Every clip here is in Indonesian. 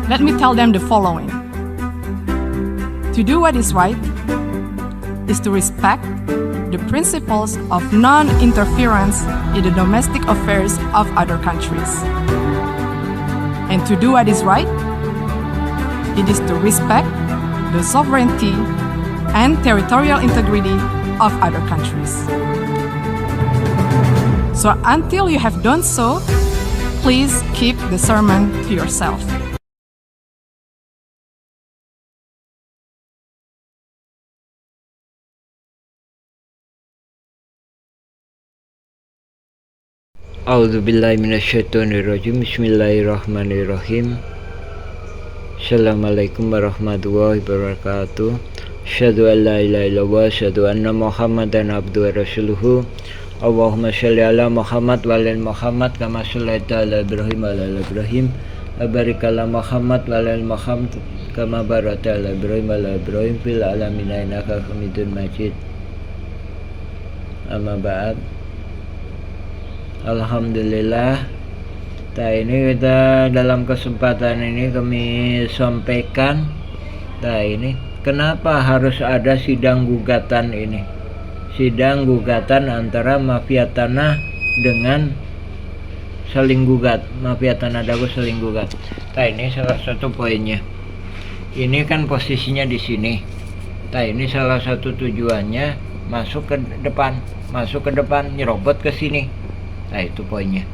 let me tell them the following. To do what is right is to respect the principles of non-interference in the domestic affairs of other countries. And to do what is right, it is to respect the sovereignty and territorial integrity of other countries. So until you have done so, please keep the sermon to yourself. A'udzubillahi minasyaitonirrajim. Bismillahirrahmanirrahim. Assalamualaikum warahmatullahi wabarakatuh. Asyhadu an la ilaha illallah, asyhadu anna Muhammadan abduhu wa rasuluhu. Allahumma shalli ala Muhammad wa ala Muhammad kama shallaita ala Ibrahim wa ala Ibrahim. Wa barik ala Muhammad wa ala Muhammad kama barakta ala Ibrahim wa ala Ibrahim fil alamin innaka Hamidum Majid. Amma ba'd. Alhamdulillah. Ini kita dalam kesempatan ini kami sampaikan. Ini kenapa harus ada sidang gugatan ini? Sidang gugatan antara mafia tanah dengan saling gugat. Mafia tanah dago saling gugat. Ini salah satu poinnya. Ini kan posisinya di sini. Ini salah satu tujuannya masuk ke depan, nyerobot ke sini. Itu poinnya.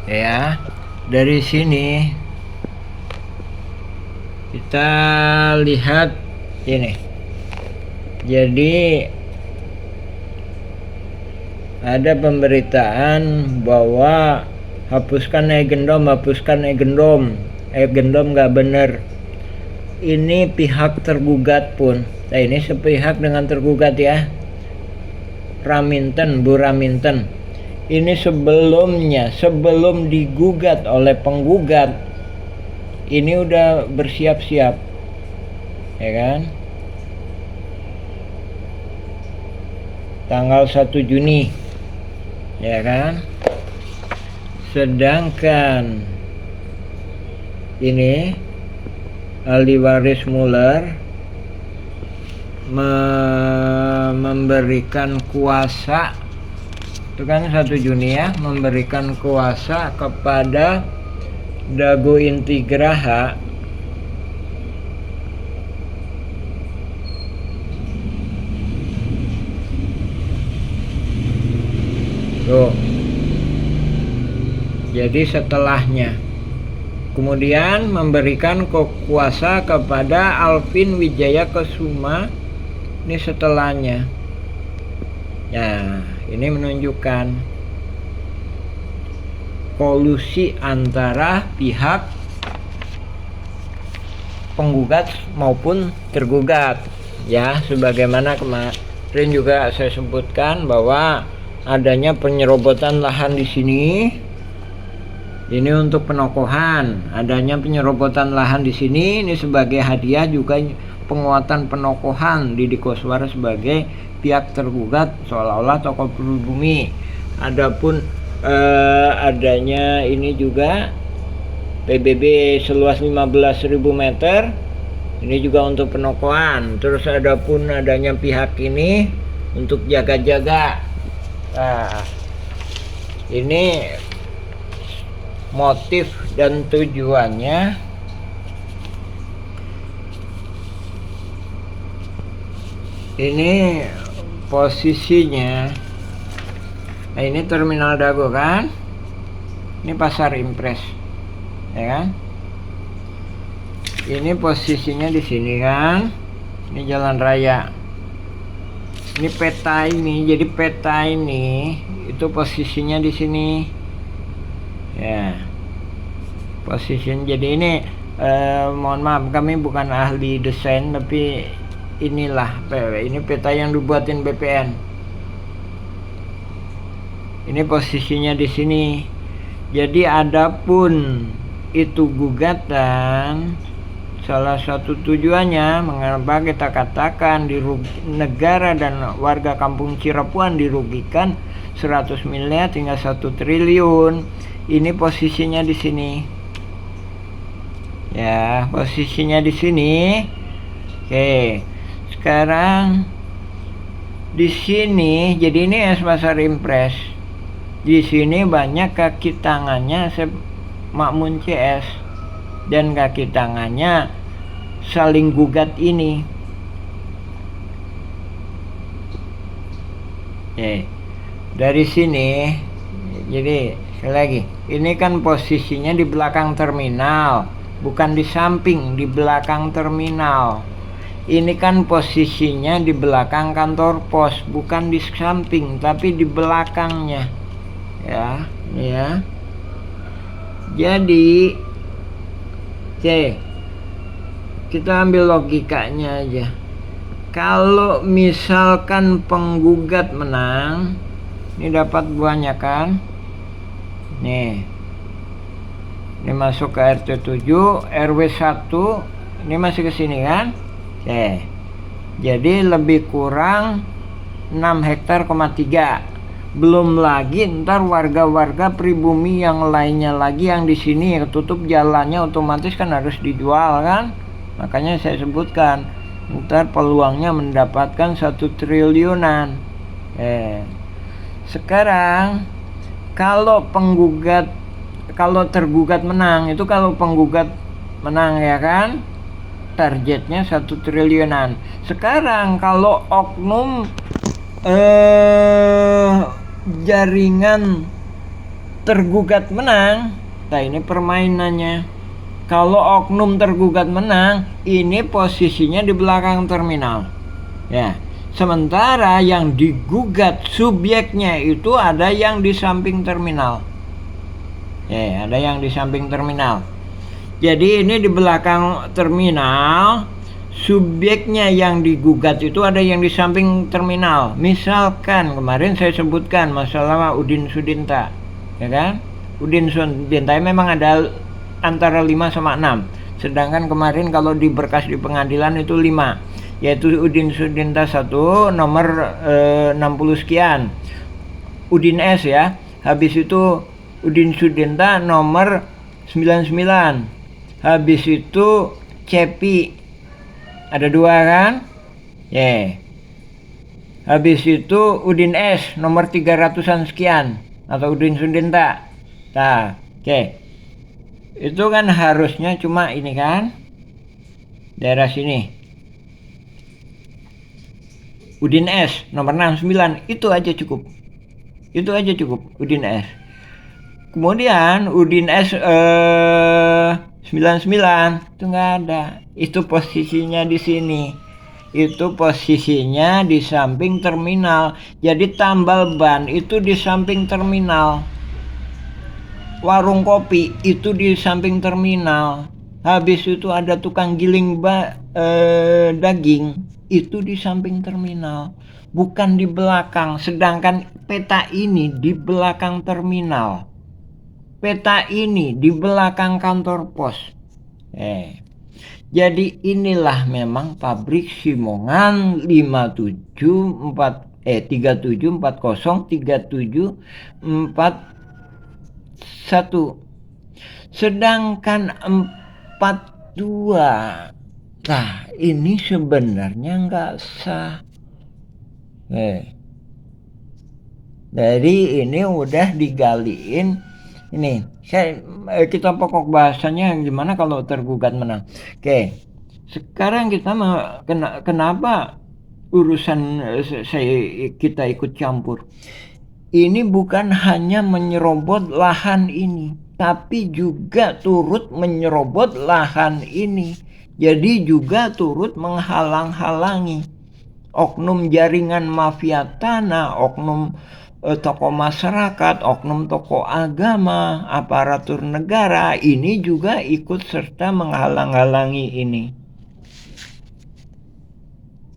Ya, dari sini kita lihat ini. Jadi ada pemberitaan bahwa hapuskan e-gendom. E-gendom nggak bener. Ini pihak tergugat pun. Ini sepihak dengan tergugat ya. Bu Raminten. Ini sebelum digugat oleh penggugat, ini udah bersiap-siap, ya kan? Tanggal 1 Juni, ya kan? Sedangkan ini ahli waris Muller memberikan kuasa, itu kan 1 Juni ya, memberikan kuasa kepada Dago Intigraha tuh. Jadi setelahnya kemudian memberikan kuasa kepada Alvin Wijaya Kesuma. Ini setelahnya. Ya, ini menunjukkan kolusi antara pihak penggugat maupun tergugat. Ya, sebagaimana kemarin juga saya sebutkan bahwa adanya penyerobotan lahan di sini. Ini untuk penokohan. Adanya penyerobotan lahan di sini ini sebagai hadiah, juga penguatan penokohan Didi Koswara sebagai pihak tergugat seolah-olah tokoh pribumi. Adapun adanya ini juga PBB seluas 15.000 meter. Ini juga untuk penokohan. Terus adapun adanya pihak ini untuk jaga-jaga. Nah, ini motif dan tujuannya. Ini posisinya. Nah, ini terminal Dago kan? Ini pasar Impres, ya kan? Ini posisinya di sini kan? Ini jalan raya. Ini peta ini. Jadi peta ini itu posisinya di sini. Ya. Posisinya. Jadi ini mohon maaf, kami bukan ahli desain, tapi inilah ini peta yang dibuatin BPN. Ini posisinya di sini. Jadi adapun itu gugatan Salah satu tujuannya mengapa kita katakan negara dan warga kampung Cirepuan dirugikan 100 miliar hingga 1 triliun. Ini posisinya di sini. Ya, posisinya di sini. Oke. Sekarang di sini, jadi ini es pasar impres. Di sini banyak kaki tangannya Makmun CS dan kaki tangannya saling gugat ini. Dari sini, jadi sekali lagi, ini kan posisinya di belakang terminal, bukan di samping, di belakang terminal. Ini kan posisinya di belakang kantor pos, bukan di samping, tapi di belakangnya. Ya, ini ya. Jadi, oke, kita ambil logikanya aja. Kalau misalkan penggugat menang, ini dapat buahnya kan? Nih, ini masuk ke RT 7, RW 1, ini masih ke sini kan? Oke, jadi lebih kurang 6 hektar,3. Belum lagi ntar warga-warga pribumi yang lainnya lagi yang di sini ketutup jalannya, otomatis kan harus dijual kan? Makanya saya sebutkan ntar peluangnya mendapatkan 1 triliunan. Sekarang kalau tergugat menang, itu kalau penggugat menang ya kan, targetnya 1 triliunan. Sekarang kalau oknum jaringan tergugat menang, nah ini permainannya. Kalau oknum tergugat menang, ini posisinya di belakang terminal. Ya, sementara yang digugat subjeknya itu ada yang di samping terminal. Ya, ada yang di samping terminal. Jadi ini di belakang terminal, subjeknya yang digugat itu ada yang di samping terminal. Misalkan kemarin saya sebutkan masalah Udin Sudinta, ya kan? Udin Sudinta memang ada antara 5 sama 6. Sedangkan kemarin kalau di berkas di pengadilan itu 5, yaitu Udin Sudinta 1 nomor 60 sekian. Udin S ya. Habis itu Udin Sudinta nomor 99. Habis itu Cepi ada 2 kan? Habis itu Udin S nomor 300-an sekian atau Udin Sudinta. Nah, itu kan harusnya cuma ini kan, daerah sini. Udin S nomor 69 itu aja cukup. Itu aja cukup Udin S. Kemudian Udin S 99 itu nggak ada. Itu posisinya di sini. Itu posisinya di samping terminal. Jadi tambal ban itu di samping terminal. Warung kopi itu di samping terminal. Habis itu ada tukang giling daging itu di samping terminal, bukan di belakang. Sedangkan peta ini di belakang terminal. Peta ini di belakang kantor pos. Jadi inilah memang pabrik Simongan 3740 sedangkan 42. Nah, ini sebenarnya nggak sah. Jadi ini udah digaliin. Ini kita pokok bahasanya gimana kalau tergugat menang. Sekarang kita kenapa urusan kita ikut campur. Ini bukan hanya menyerobot lahan ini, tapi juga turut menyerobot lahan ini. Jadi juga turut menghalang-halangi oknum jaringan mafia tanah, oknum tokoh masyarakat, oknum tokoh agama, aparatur negara, ini juga ikut serta menghalang-halangi ini.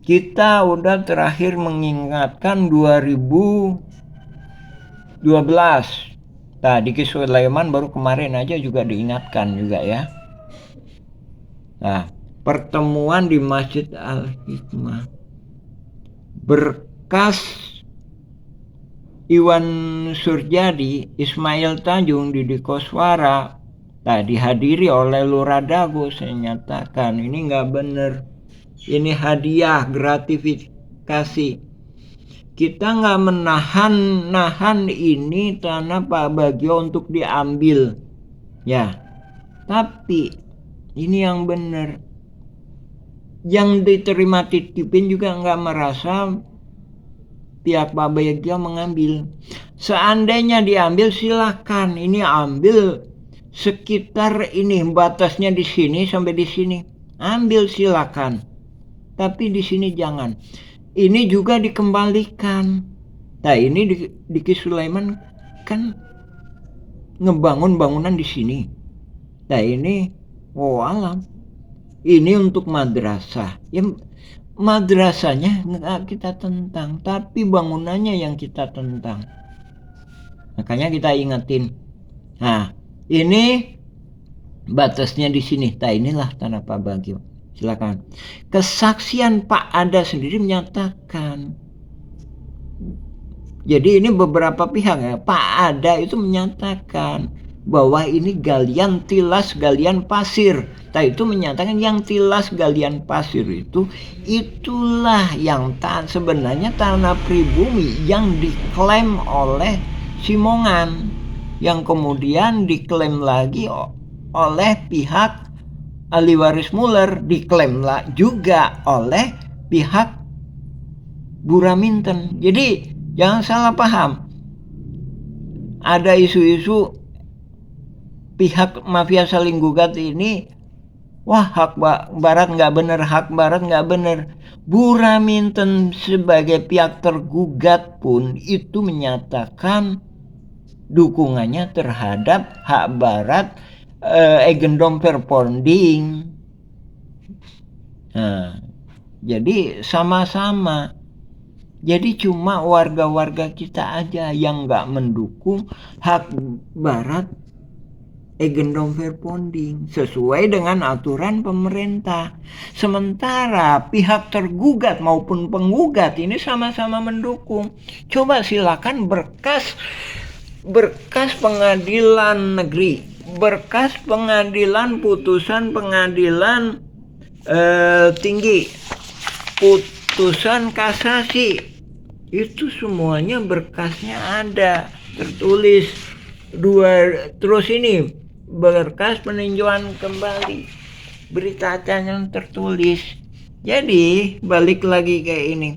Kita udah terakhir mengingatkan 2012. Nah, Diki Sulaiman baru kemarin aja juga diingatkan juga ya. Nah, pertemuan di Masjid Al-Hikmah. Berkas Iwan Surjadi, Ismail Tanjung, Didi Koswara dihadiri oleh Lurah Dago. Saya nyatakan ini nggak bener, ini hadiah gratifikasi. Kita nggak menahan ini tanah Pak Bagio untuk diambil ya, tapi ini yang bener. Yang diterima titipin juga nggak merasa pihak Pak Bagio mengambil. Seandainya diambil silakan, ini ambil sekitar ini, batasnya di sini sampai di sini, ambil silakan. Tapi di sini jangan. Ini juga dikembalikan. Nah ini Diki Sulaiman kan ngebangun bangunan di sini. Nah ini alam. Ini untuk madrasah. Ya, madrasahnya nggak kita tentang, tapi bangunannya yang kita tentang. Makanya kita ingetin. Nah, ini batasnya di sini. Nah, inilah tanah Pak Bagio. Silakan. Kesaksian Pak Ada sendiri menyatakan. Jadi ini beberapa pihak ya. Pak Ada itu menyatakan bahwa ini galian tilas, galian pasir. Nah itu menyatakan yang tilas galian pasir itulah yang sebenarnya tanah pribumi yang diklaim oleh Simongan, yang kemudian diklaim lagi oleh pihak ahli waris Muller, diklaim juga oleh pihak Buraminten. Jadi jangan salah paham, ada isu-isu pihak mafia saling gugat ini, wah hak barat nggak bener, hak barat nggak bener. Buraminten sebagai pihak tergugat pun itu menyatakan dukungannya terhadap hak barat Eigendom Verponding. Nah, jadi sama-sama. Jadi cuma warga-warga kita aja yang nggak mendukung hak barat Eigendom Verponding sesuai dengan aturan pemerintah. Sementara pihak tergugat maupun penggugat ini sama-sama mendukung. Coba silakan berkas pengadilan negeri, berkas pengadilan, putusan pengadilan tinggi, putusan kasasi, itu semuanya berkasnya ada tertulis. Terus ini berkas peninjauan kembali, berita acara yang tertulis. Jadi balik lagi kayak ini,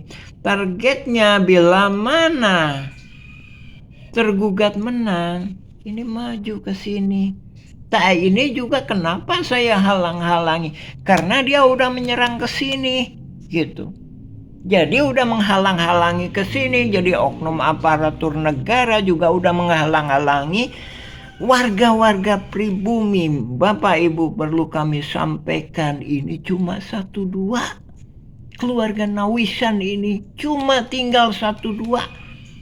targetnya bila mana tergugat menang, ini maju ke sini. Nah ini juga kenapa saya halang-halangi, karena dia udah menyerang ke sini gitu. Jadi udah menghalang-halangi ke sini, jadi oknum aparatur negara juga udah menghalang-halangi warga-warga pribumi. Bapak Ibu perlu kami sampaikan, ini cuma 1-2. Keluarga Nawisan ini cuma tinggal 1-2.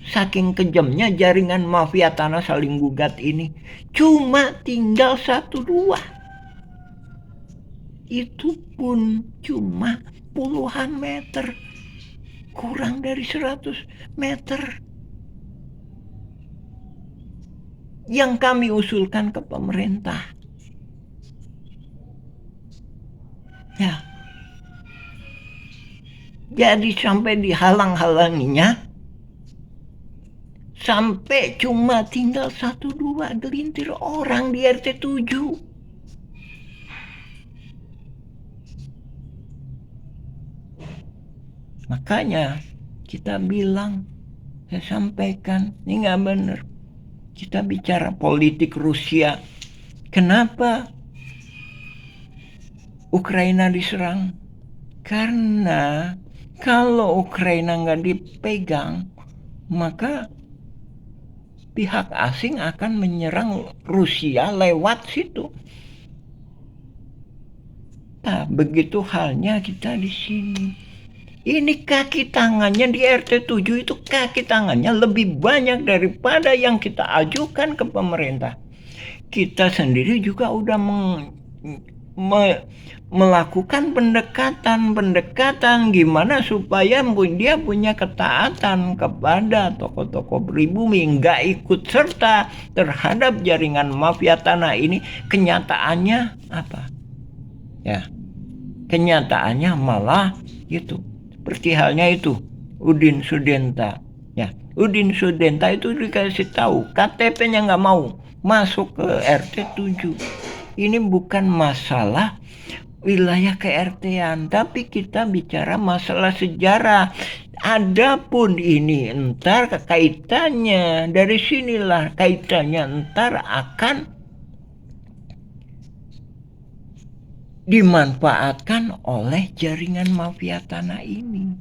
Saking kejamnya jaringan mafia tanah saling gugat ini, cuma tinggal 1-2. Itu pun cuma puluhan meter, kurang dari 100 meter. Yang kami usulkan ke pemerintah. Ya. Jadi sampai dihalang-halanginya, sampai cuma tinggal 1-2 gelintir orang di RT 7. Makanya kita bilang, saya sampaikan, ini nggak benar. Kita bicara politik Rusia. Kenapa Ukraina diserang? Karena kalau Ukraina nggak dipegang, maka pihak asing akan menyerang Rusia lewat situ. Nah, begitu halnya kita di sini. Ini kaki tangannya di RT 7 itu, kaki tangannya lebih banyak daripada yang kita ajukan ke pemerintah. Kita sendiri juga udah melakukan pendekatan gimana supaya dia punya ketaatan kepada tokoh-tokoh pribumi, nggak ikut serta terhadap jaringan mafia tanah ini. Kenyataannya apa? Ya, kenyataannya malah itu seperti halnya itu Udin Sudenta. Ya, Udin Sudenta itu dikasih tahu KTP-nya nggak mau masuk ke RT 7. Ini bukan masalah wilayah ke-RT-an, tapi kita bicara masalah sejarah. Adapun ini entar kaitannya dari sinilah kaitannya entar akan dimanfaatkan oleh jaringan mafia tanah ini,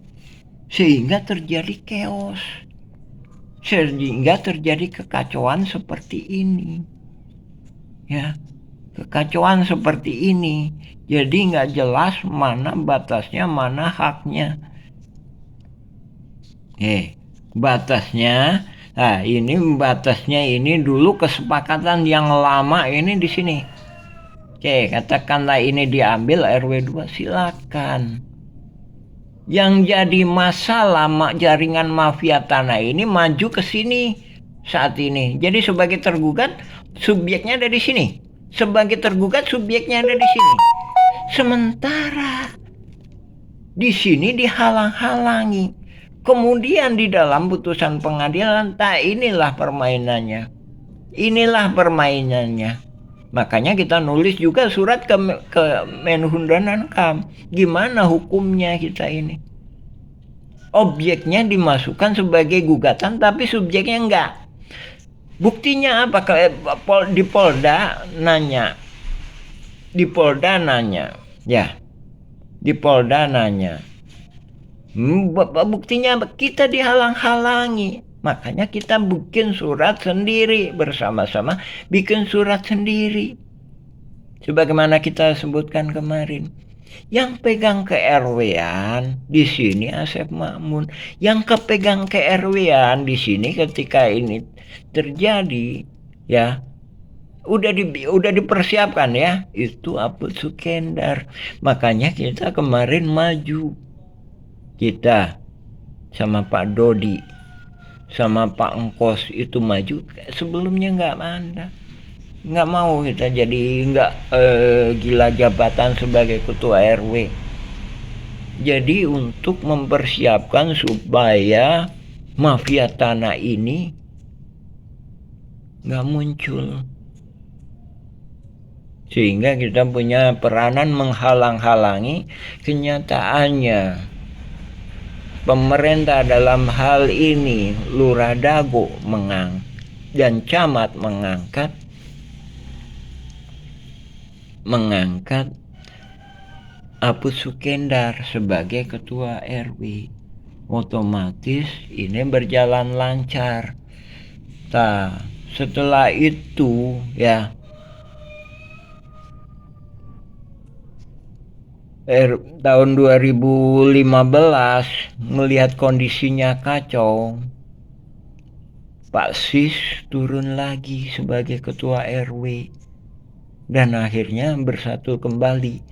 sehingga terjadi chaos, sehingga terjadi kekacauan seperti ini. Ya, kekacauan seperti ini. Jadi nggak jelas mana batasnya, mana haknya. Batasnya, nah ini batasnya ini dulu kesepakatan yang lama ini di sini. Katakanlah ini diambil RW 2, silakan. Yang jadi masalah jaringan mafia tanah ini maju ke sini saat ini. Jadi sebagai tergugat subjeknya ada di sini. Sebagai tergugat subjeknya ada di sini. Sementara di sini dihalang-halangi. Kemudian di dalam putusan pengadilan, inilah permainannya. Inilah permainannya. Makanya kita nulis juga surat ke Menhun dan Ankam. Gimana hukumnya kita ini? Objeknya dimasukkan sebagai gugatan, tapi subjeknya enggak. Buktinya apa? Di Polda nanya. Ya, di Polda nanya. Buktinya kita dihalang-halangi. Makanya kita bikin surat sendiri, bersama-sama bikin surat sendiri. Sebagaimana kita sebutkan kemarin. Yang pegang ke RW-an di sini Asep Makmun. Yang kepegang ke RW-an di sini ketika ini terjadi, ya, udah dipersiapkan ya, itu Aput Sukendar. Makanya kita kemarin maju, kita sama Pak Dodi sama Pak Engkos itu maju. Sebelumnya nggak mau kita jadi gila jabatan sebagai ketua RW. Jadi untuk mempersiapkan supaya mafia tanah ini nggak muncul, sehingga kita punya peranan menghalang-halangi. Kenyataannya pemerintah dalam hal ini Lurah Dago dan camat mengangkat Aput Sukendar sebagai ketua RW. Otomatis ini berjalan lancar. Setelah itu ya, tahun 2015 melihat kondisinya kacau, Pak Sis turun lagi sebagai ketua RW dan akhirnya bersatu kembali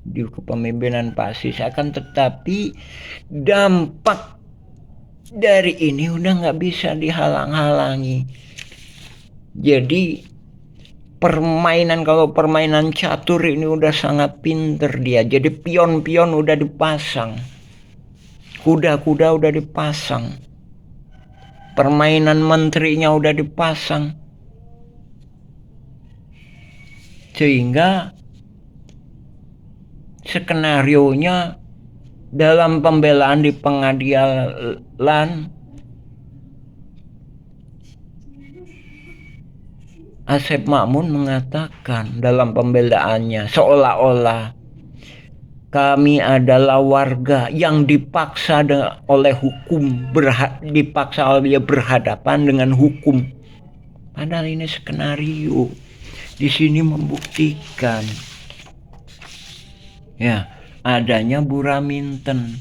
di kepemimpinan Pak Sis. Akan tetapi dampak dari ini udah nggak bisa dihalang-halangi. Jadi kalau permainan catur ini udah sangat pinter dia. Jadi pion-pion udah dipasang, kuda-kuda udah dipasang, permainan menterinya udah dipasang, sehingga skenarionya dalam pembelaan di pengadilan, Asep Makmun mengatakan dalam pembelaannya seolah-olah kami adalah warga yang dipaksa oleh hukum, dipaksa oleh berhadapan dengan hukum. Padahal ini skenario di sini membuktikan ya adanya Buraminten.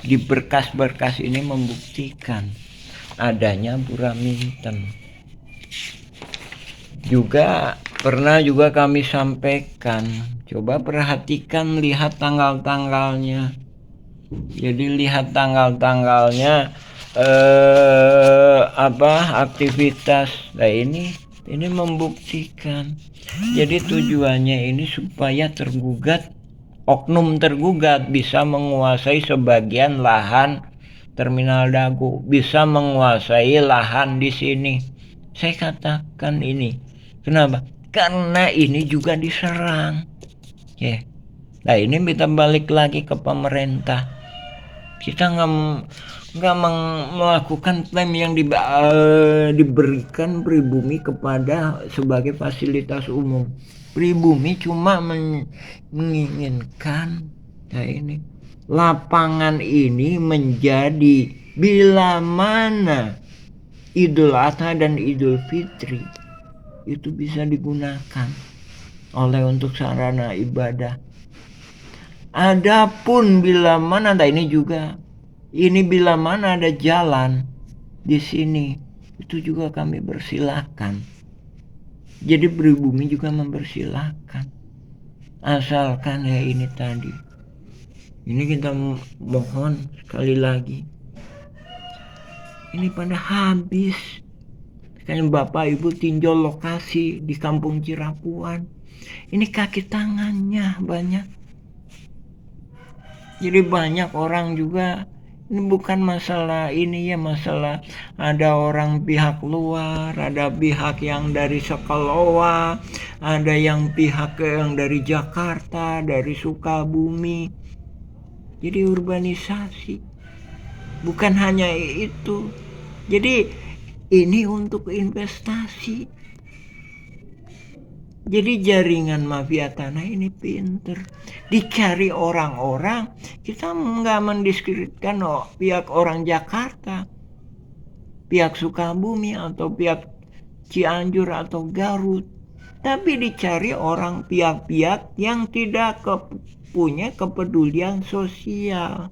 Di berkas-berkas ini membuktikan adanya Buraminten. Juga pernah juga kami sampaikan. Coba perhatikan, lihat tanggal-tanggalnya. Jadi lihat tanggal-tanggalnya aktivitas. Nah ini membuktikan. Jadi tujuannya ini supaya oknum tergugat bisa menguasai sebagian lahan Terminal Dago, bisa menguasai lahan di sini. Saya katakan ini. Kenapa? Karena ini juga diserang. Ya. Nah ini kita balik lagi ke pemerintah. Kita nggak melakukan klaim yang diberikan pribumi kepada sebagai fasilitas umum. Pribumi cuma menginginkan ini lapangan ini menjadi bila mana Idul Adha dan Idul Fitri itu bisa digunakan untuk sarana ibadah. Adapun bila mana bila mana ada jalan di sini, itu juga kami persilahkan. Jadi pribumi juga mempersilahkan. Asalkan ini tadi. Ini kita mohon sekali lagi. Ini pada habis. Kan Bapak Ibu tinjau lokasi di Kampung Cirapuan. Ini kaki tangannya banyak. Jadi banyak orang juga, ini bukan masalah masalah ada orang pihak luar, ada pihak yang dari Sekalowa, ada yang pihak yang dari Jakarta, dari Sukabumi. Jadi urbanisasi, bukan hanya itu. Jadi ini untuk investasi. Jadi jaringan mafia tanah ini pinter. Dicari orang-orang, kita nggak mendiskreditkan pihak orang Jakarta, pihak Sukabumi atau pihak Cianjur atau Garut. Tapi dicari orang pihak-pihak yang tidak punya kepedulian sosial.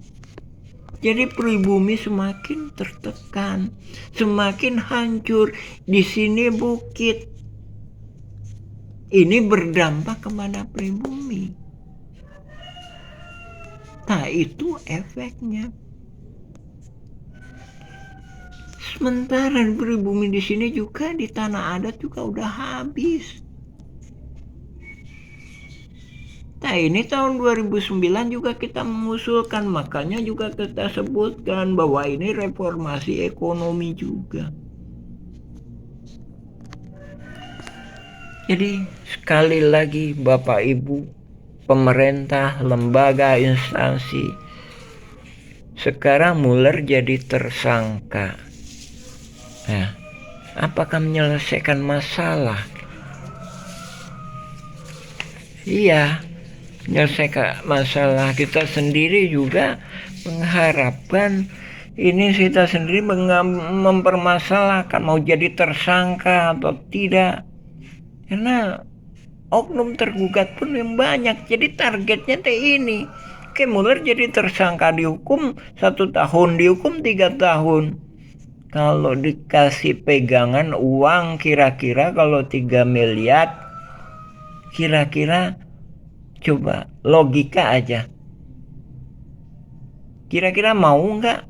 Jadi pribumi semakin tertekan, semakin hancur. Di sini bukit. Ini berdampak kepada pribumi. Nah itu efeknya. Sementara pribumi di sini juga di tanah adat juga udah habis. Nah ini tahun 2009 juga kita mengusulkan, makanya juga kita sebutkan bahwa ini reformasi ekonomi juga. Jadi sekali lagi Bapak Ibu, pemerintah, lembaga, instansi, sekarang Mueller jadi tersangka. Nah, apakah menyelesaikan masalah? Iya, menyelesaikan masalah. Kita sendiri juga mengharapkan ini, kita sendiri mempermasalahkan mau jadi tersangka atau tidak. Karena oknum tergugat pun yang banyak. Jadi targetnya ini. Mueller jadi tersangka, dihukum 1 tahun, dihukum 3 tahun. Kalau dikasih pegangan uang kira-kira kalau 3 miliar, kira-kira coba logika aja. Kira-kira mau nggak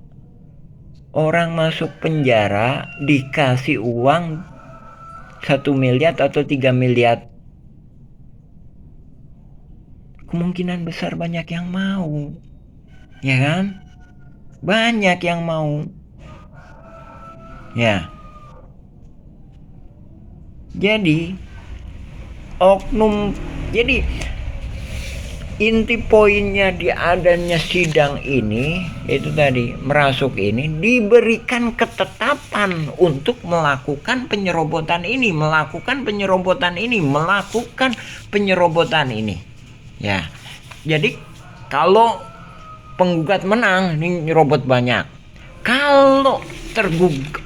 orang masuk penjara dikasih uang 1 miliar atau 3 miliar? Kemungkinan besar banyak yang mau. Ya kan? Banyak yang mau. Ya. Jadi inti poinnya di adanya sidang ini itu tadi, merasuk ini diberikan ketetapan untuk melakukan penyerobotan ini. Ya. Jadi kalau penggugat menang, ini nyerobot banyak. Kalau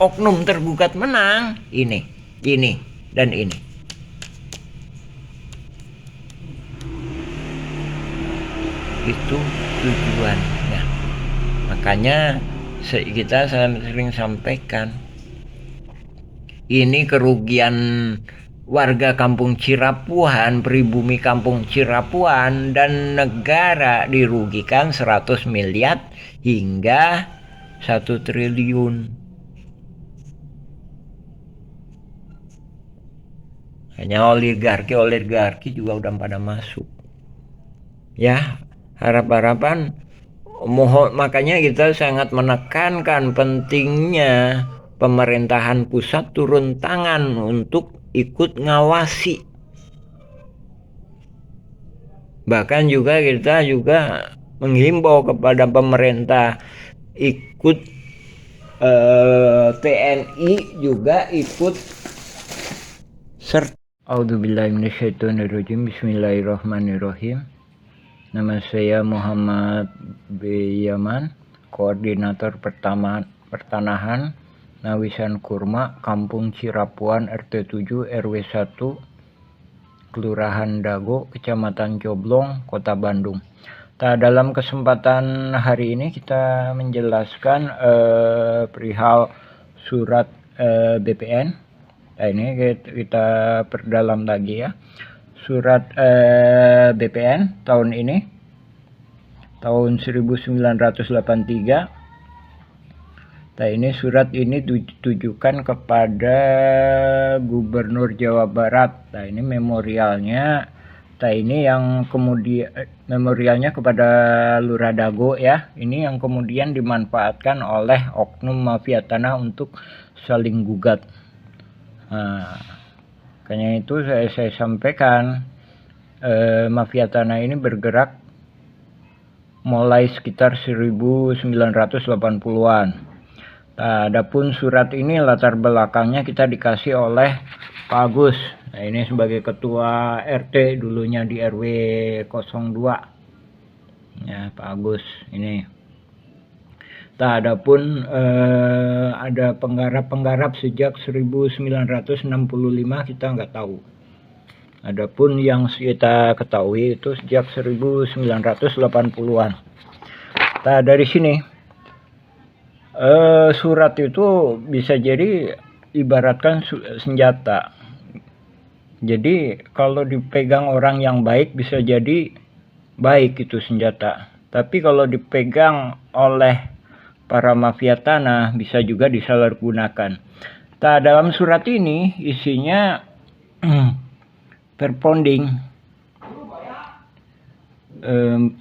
oknum tergugat menang, ini dan ini. Itu tujuannya. Makanya kita sering sampaikan, ini kerugian warga kampung Cirapuan, pribumi kampung Cirapuan, dan negara dirugikan 100 miliar hingga 1 triliun. Hanya oligarki juga udah pada masuk. Ya, harapan makanya kita sangat menekankan pentingnya pemerintahan pusat turun tangan untuk ikut ngawasi. Bahkan juga kita menghimbau kepada pemerintah ikut TNI juga ikut serta. A'udzubillahiminasyaitonirrajim. Bismillahirrahmanirrahim. Nama saya Muhammad B. Yaman, Koordinator Pertanahan Nawisan Kurma, Kampung Cirapuan, RT 7 RW 1, Kelurahan Dago, Kecamatan Coblong, Kota Bandung. Dalam kesempatan hari ini kita menjelaskan perihal surat BPN. Nah, ini kita perdalam lagi ya. Surat BPN tahun ini, tahun 1983. Nah, ini surat ini ditujukan kepada Gubernur Jawa Barat. Nah, ini memorialnya. Nah, ini yang kemudian memorialnya kepada Lurah Dago ya. Ini yang kemudian dimanfaatkan oleh oknum mafia tanah untuk saling gugat. Nah, makanya itu saya sampaikan mafia tanah ini bergerak mulai sekitar 1980-an. Nah, adapun surat ini latar belakangnya kita dikasih oleh Pak Agus. Nah, ini sebagai ketua RT dulunya di RW 02. Ya, Pak Agus ini. Nah, adapun ada penggarap sejak 1965 kita nggak tahu. Adapun yang kita ketahui itu sejak 1980-an. Nah, dari sini surat itu bisa jadi ibaratkan senjata. Jadi kalau dipegang orang yang baik bisa jadi baik itu senjata. Tapi kalau dipegang oleh para mafia tanah bisa juga disalahgunakan. Nah, dalam surat ini isinya perponding.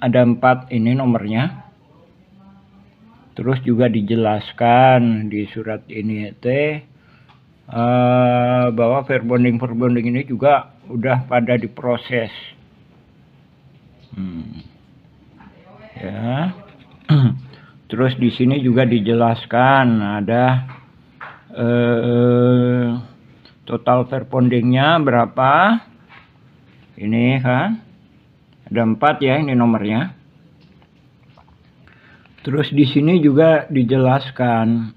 Ada 4 ini nomornya. Terus juga dijelaskan di surat ini bahwa verbonding ini juga udah pada diproses. Ya. Terus di sini juga dijelaskan ada total verbondingnya berapa. Ini kan ada 4 ya, ini nomornya. Terus di sini juga dijelaskan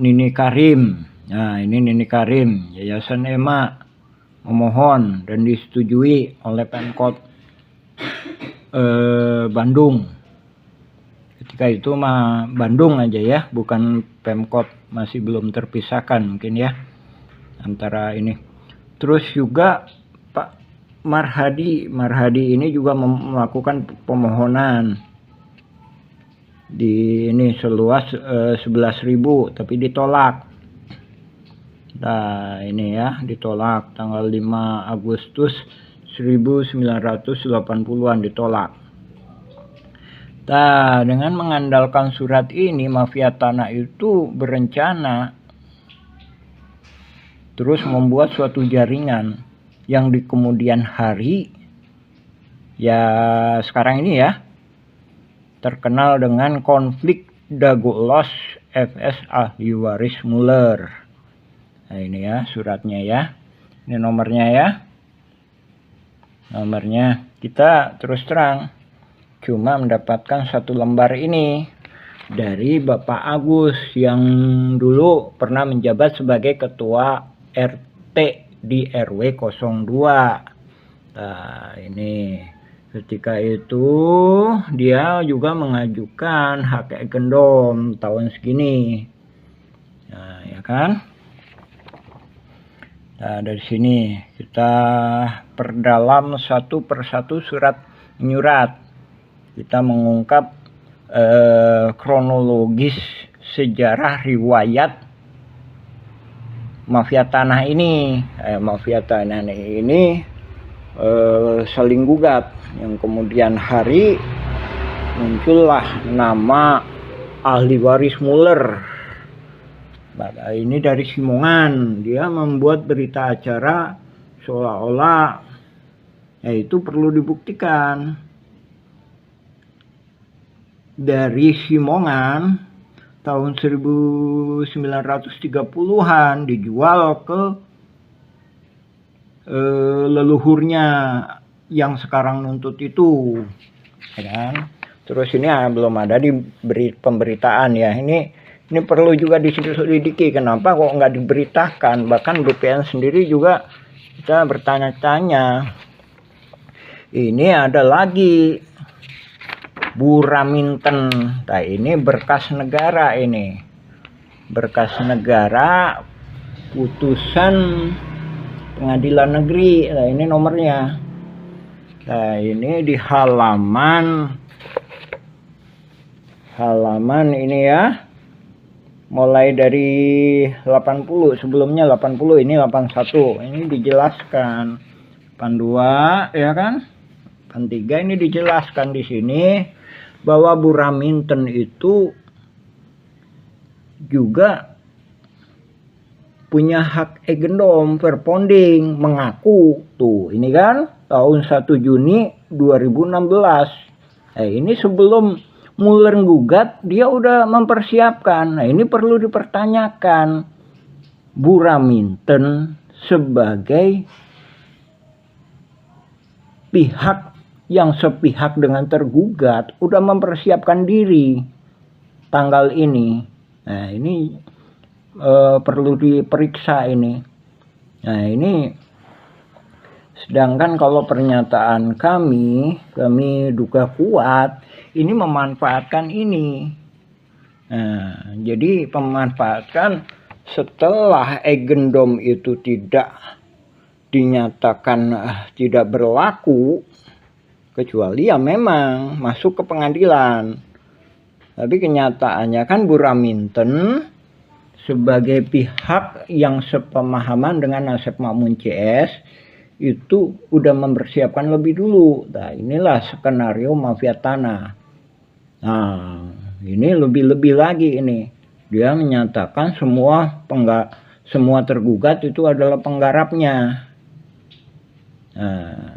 Nini Karim. Nah, ini Nini Karim, Yayasan EMA memohon dan disetujui oleh Pemkot Bandung. Ketika itu mah Bandung aja ya, bukan Pemkot, masih belum terpisahkan mungkin ya antara ini. Terus juga Pak Marhadi ini juga melakukan pemohonan di ini seluas 11.000 tapi ditolak. Nah, ini ya ditolak tanggal 5 Agustus 1980-an ditolak. Nah, dengan mengandalkan surat ini, mafia tanah itu berencana terus membuat suatu jaringan yang di kemudian hari, ya sekarang ini ya, terkenal dengan konflik Dago Los FS ahli waris Muller. Nah, ini ya suratnya ya. Ini nomornya ya. Nomornya kita terus terang cuma mendapatkan 1 lembar ini dari Bapak Agus yang dulu pernah menjabat sebagai ketua RT di RW 02. Nah, ini ketika itu dia juga mengajukan hak gendom tahun segini. Nah, ya kan? Nah, dari sini kita perdalam satu persatu surat menyurat. Kita mengungkap kronologis sejarah riwayat mafia tanah ini. Mafia tanah ini saling gugat, yang kemudian hari muncullah nama ahli waris Muller. Nah, ini dari Simongan, dia membuat berita acara seolah-olah itu perlu dibuktikan. Dari Simongan tahun 1930-an dijual ke leluhurnya yang sekarang nuntut itu, ya kan? Terus ini belum ada di pemberitaan ya. Ini perlu juga diselidiki, kenapa kok nggak diberitakan. Bahkan BPN sendiri juga kita bertanya-tanya. Ini ada lagi Buraminten. Nah, ini berkas negara, ini berkas negara putusan pengadilan negeri. Nah, ini nomornya. Nah, ini di halaman ini ya, mulai dari 80, sebelumnya 80, ini 81. Ini dijelaskan 82 ya kan, 83 ini dijelaskan di sini bahwa Buraminten itu juga punya hak agendom verponding, mengaku tuh ini kan tahun 1 Juni 2016. Ini sebelum Muller gugat dia udah mempersiapkan. Nah, ini perlu dipertanyakan, Buraminten sebagai pihak yang sepihak dengan tergugat udah mempersiapkan diri tanggal ini. Nah, ini perlu diperiksa ini. Nah, ini sedangkan kalau pernyataan kami duga kuat ini memanfaatkan ini. Nah, jadi memanfaatkan setelah agendom itu tidak dinyatakan tidak berlaku, kecuali ya memang masuk ke pengadilan. Tapi kenyataannya kan Buraminten sebagai pihak yang sepemahaman dengan Asep Makmun CS itu udah mempersiapkan lebih dulu. Nah, inilah skenario mafia tanah. Nah, ini lebih-lebih lagi ini. Dia menyatakan semua tergugat itu adalah penggarapnya. Nah,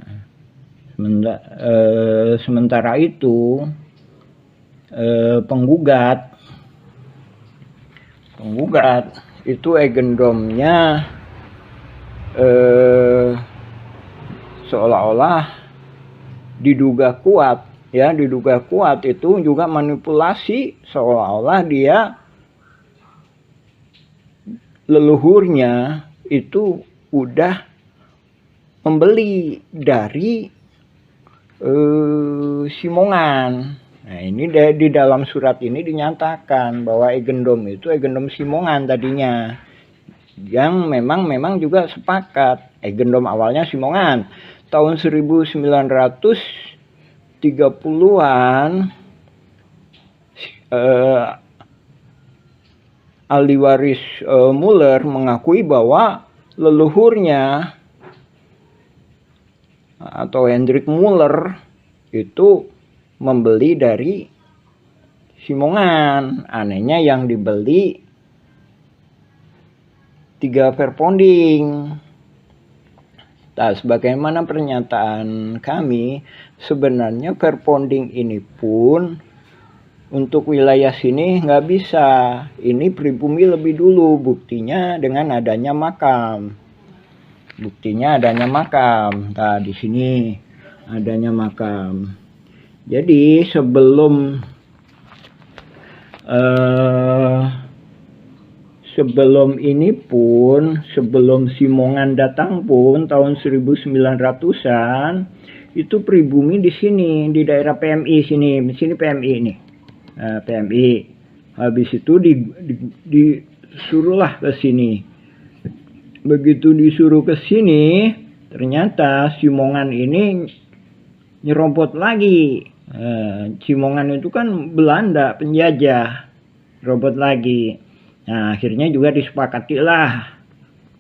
sementara itu penggugat itu agendomnya seolah-olah diduga kuat itu juga manipulasi, seolah-olah dia leluhurnya itu udah membeli dari Simongan. Nah, ini di dalam surat ini dinyatakan bahwa agendom itu agendom Simongan tadinya, yang memang juga sepakat. Agendom awalnya Simongan tahun 1930-an. Ahli waris Muller mengakui bahwa leluhurnya atau Hendrik Muller itu membeli dari Simongan. Anehnya yang dibeli 3 verponding. Nah, sebagaimana pernyataan kami, sebenarnya verponding ini pun untuk wilayah sini nggak bisa. Ini pribumi lebih dulu, buktinya dengan adanya makam. Nah, di sini adanya makam. Jadi sebelum ini pun, sebelum Simongan datang pun tahun 1900-an itu pribumi di sini, di daerah PMI sini PMI ini. Nah, PMI habis itu disuruhlah ke sini begitu disuruh ke sini, ternyata Simongan ini nyerobot lagi. Simongan itu kan Belanda penjajah, robot lagi. Nah, akhirnya juga disepakati lah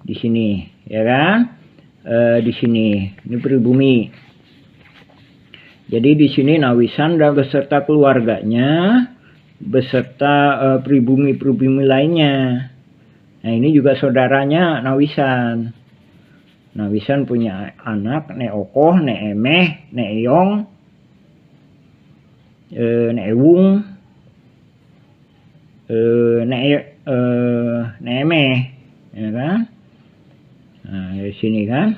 di sini, ya kan? Di sini, ini pribumi. Jadi di sini Nawisan dan beserta keluarganya, beserta pribumi-pribumi lainnya. Nah, ini juga saudaranya Nawisan. Nawisan punya anak, Nek Okoh, Nek Emeh, Nek Eyong, Nek Ewung, Nek Emeh, ya kan? Nah, dari sini kan.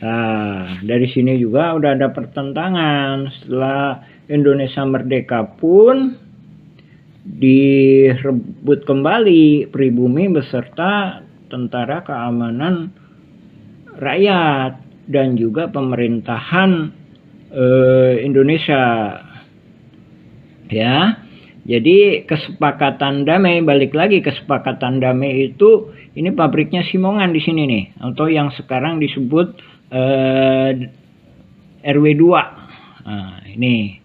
Nah, dari sini juga udah ada pertentangan. Setelah Indonesia merdeka pun direbut kembali pribumi beserta tentara keamanan rakyat dan juga pemerintahan Indonesia, ya. Jadi kesepakatan damai, balik lagi kesepakatan damai itu, ini pabriknya Simongan di sini nih, atau yang sekarang disebut RW 2. Nah, ini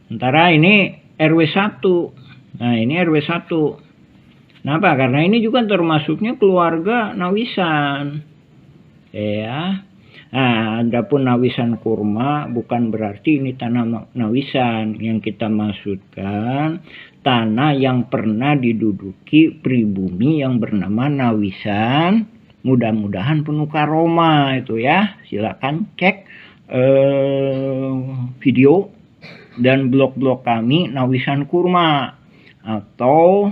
sementara ini RW 1. Nah, ini RW 1. Kenapa? Karena ini juga termasuknya keluarga Nawisan. Ya. Nah, adapun Nawisan Kurma bukan berarti ini tanah Nawisan. Yang kita maksudkan tanah yang pernah diduduki pribumi yang bernama Nawisan. Mudah-mudahan penuh karoma itu ya. Silakan cek video dan blog-blog kami Nawisan Kurma atau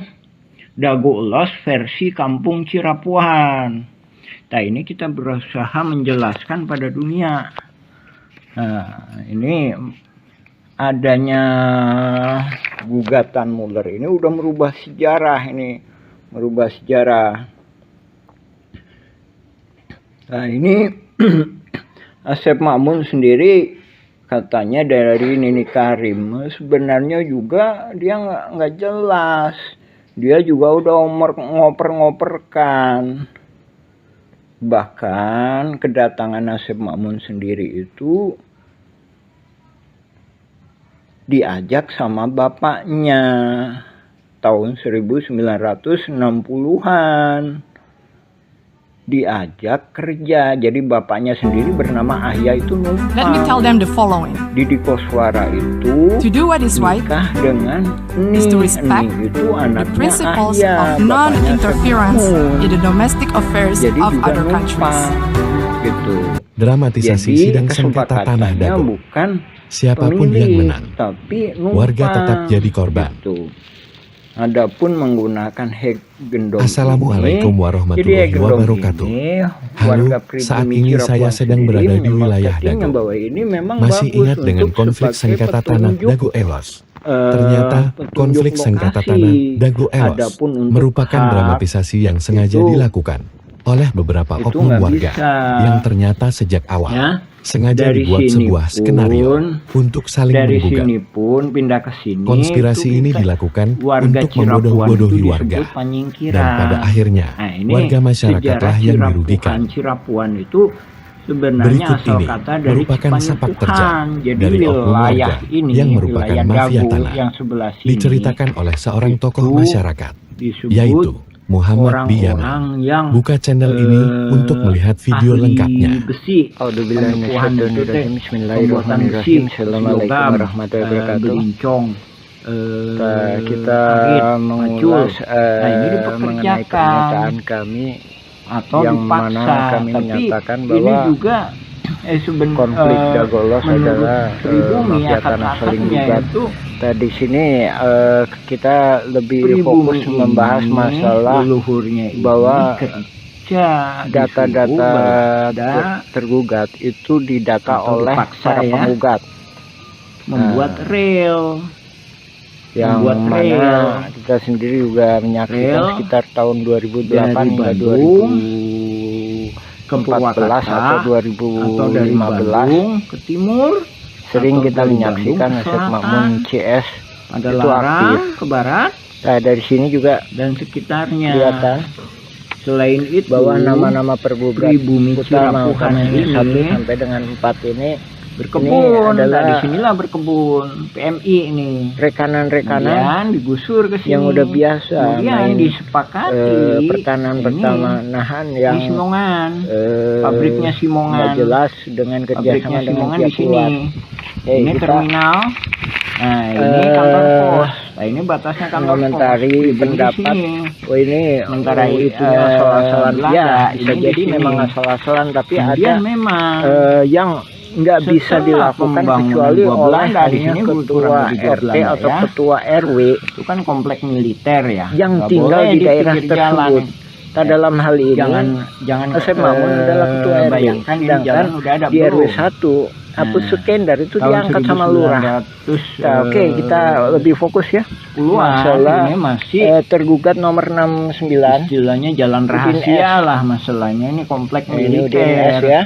Dago Elos versi Kampung Cirapuan. Nah, ini kita berusaha menjelaskan pada dunia. Nah, ini adanya gugatan Muller ini udah merubah sejarah ini, merubah sejarah. Nah, ini Asep Makmun sendiri katanya dari Nini Karim, sebenarnya juga dia nggak jelas. Dia juga udah ngoper-ngoperkan. Bahkan kedatangan Asep Makmun sendiri itu diajak sama bapaknya tahun 1960-an. Diajak kerja. Jadi bapaknya sendiri bernama Ahya itu numpang. Let me tell them the following. Didi Koswara itu To do what is right nikah dengan is to respect itu the anaknya principles Ahya, of bapaknya non-interference Sepmun. in the domestic affairs Jadi of juga other countries. numpang gitu. Dramatisasi Jadi sidang sengketa tanah kesepakatannya Dago. bukan Siapapun yang pemilik, menang, tapi numpang, warga tetap jadi korban. gitu. Adapun menggunakan hek gendong Assalamualaikum ini, warahmatullahi jadi hek gendong wabarakatuh. ini, Halo, warga saat pribumi ini Cirapuan saya sedang sendiri berada di memang wilayah settingnya Dago. bahwa ini memang Masih bagus ingat dengan untuk konflik sebagai sengketa tanah petunjuk, Dago Elos. Ternyata petunjuk konflik sengketa lokasi. tanah Dago Elos Adapun untuk merupakan hak, dramatisasi yang sengaja itu- dilakukan oleh beberapa itu oknum nggak warga bisa. yang ternyata sejak awal Ya, sengaja dari dibuat sini sebuah pun, skenario untuk saling dari menggugat. sini pun pindah ke sini. Konspirasi itu ini kita- dilakukan warga untuk Cirapuan membodoh-bodohi itu warga. disebut panyingkiran. Dan pada akhirnya, Nah, ini warga masyarakatlah sejarah yang Cirapuan. dirugikan. Cirapuan itu sebenarnya Berikut asal ini kata dari merupakan sepak terjang Cipanyepuhan. Jadi dari oknum wilayah warga ini, yang merupakan wilayah mafia Dago tanah. yang sebelah sini Diceritakan oleh seorang tokoh itu masyarakat, disebut yaitu Muhammad Biyana. orang-orang yang Buka channel ini untuk melihat video ahli lengkapnya. besi. Penyepuhan itu teh pembuatan besi, Assalamualaikum logam, warahmatullahi wabarakatuh. belincong, Kita parit, mengulas macul. Nah, ini mengenai dipekerjakan pernyataan kami atau yang dipaksa, mana kami tapi menyatakan ini bahwa juga konflik Dagolos menurut adalah pribumi mafia tanah saling kata-katanya gugat. itu Di sini kita lebih pribumi fokus membahas ini, masalah leluhurnya ini bahwa ketika data-data disuruh tergugat itu didata atau oleh dipaksa para ya, penggugat membuat rel, yang membuat mana rel kita sendiri juga menyaksikan Rel sekitar tahun 2008 dari hingga Bandung ke 2014 Purwakarta atau atau dari 2015 Bandung ke timur, sering atau kita dari menyaksikan Bandung ke Asep selatan, Makmun CS ada itu Larang aktif. ke barat Nah, dari sini juga dan sekitarnya. kelihatan Selain itu, bahwa nama-nama pergugat pribumi utama Cirapuhan ini 1 ini sampai dengan 4 ini berkebun. adalah Nah, disinilah berkebun PMI ini. rekanan-rekanan Kemudian digusur ke sini. yang udah biasa Kemudian main disepakati pertanahan ini pertanahan di yang Simongan. eh, Pabriknya Simongan. nggak jelas dengan kerjasama Pabriknya dengan Simongan pihak di sini. luar. Ini Kita terminal. Nah, ini kantor pos. Nah, ini batasnya kantor pos. mengomentari Pribumi di pendapat. sini. Oh ini Sementara itunya eh, asal-asalan Belanda, ya, ini bisa di jadi sini. memang asal-asalan, tapi Kemudian ada memang yang nggak bisa setelah dilakukan pembangunan kecuali gua oleh Belanda, di hanya sini kurang ketua lebih gua RT Belanda, atau ya. ketua RW itu kan komplek militer ya. yang Nggak tinggal boleh di daerah pinggir jalan. tersebut. Nah, dalam hal ini Jangan Asep Mamun adalah ketua RW, bayangkan ini sedangkan jalan udah ada di RW belum? 1 Apus Nah, Sukendar itu Tahun diangkat sama lurah. 1900, Nah, oke, kita lebih fokus ya. 10-an Masalah ini masih tergugat nomor 69 istilahnya jalan Udin rahasia S. lah masalahnya, ini komplek ini militer UDNS ya,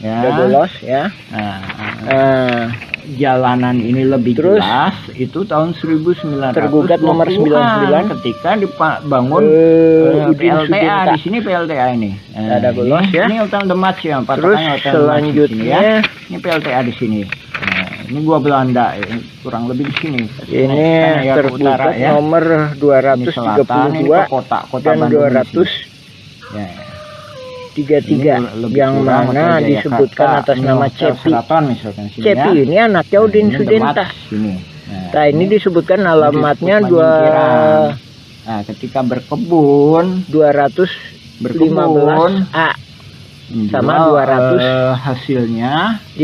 ya. udah bolos ya. Nah, jalanan ini lebih Terus, jelas itu tahun 1920-an tergugat nomor 99 ketika dibangun Udin PLTA Sudinta. di sini PLTA ini. Ada bolos ya. Ini Hotel The Match ya, Terus patokannya Hotel The Match di sini selanjutnya ya. Ini PLTA di sini. Nah, ini gua Belanda kurang lebih di sini. ini Kan ya, ke tergugat utara ya. nomor Ini selatan, ini ke 232 kota dan Bandung di sini. 233 Ya. Lebih yang kurang mana Hotel disebutkan Jayakarta, atas ini nama Hotel Cepi. Seraton misalkan sini Cepi ya. ini anaknya Udin Ini The Sudinta. Match sini. Nah, ini disebutkan alamatnya disebut Panjang. Nah, ketika berkebun 215A sama 200 hasilnya 15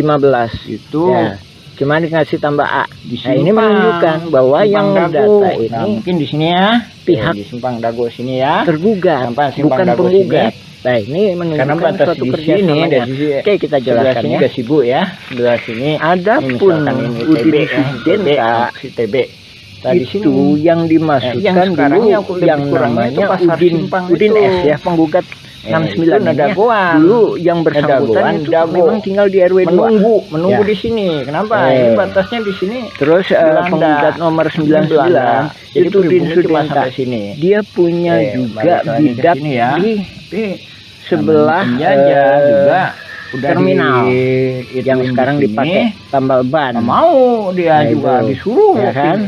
itu ya. Cuma dikasih tambah A. Nah, disimpan ini menunjukkan bahwa Simpang yang Dago. data Nah, ini mungkin di sini ya pihak di Simpang Dago sini ya, tergugat, Sampai Simpang bukan Dago penggugat. sini. Nah, ini karena menunjukkan batas suatu di sini kerjasamanya. dari sisi Oke, kita sebelah jelaskan sini ya. Gasibu ya, sebelah sini Adapun misalkan ini Udin TB ya, Sudinta si TB. Nah, di sini itu yang dimaksudkan yang sekarang dulu yang lebih yang kurangnya itu namanya pasar Udin Simpang Udin itu. S ya, penggugat 69 itu Nadagoan. dulu yang bersangkutan Nadagoan, itu Dago. memang tinggal di RW 2. menunggu Ya. di sini. Kenapa? Ini batasnya di sini. Terus Belanda. penggugat nomor 99 Belanda. Jadi itu Udin pribumi cuma Sudinta. sampai sini. Dia punya juga balik lagi ke bidak sini ya. di Tapi sebelah penjajah juga udah terminal di- yang ituin sekarang di sini. dipakai tambal ban. Nggak mau dia Nah, juga itu. disuruh Ya kan?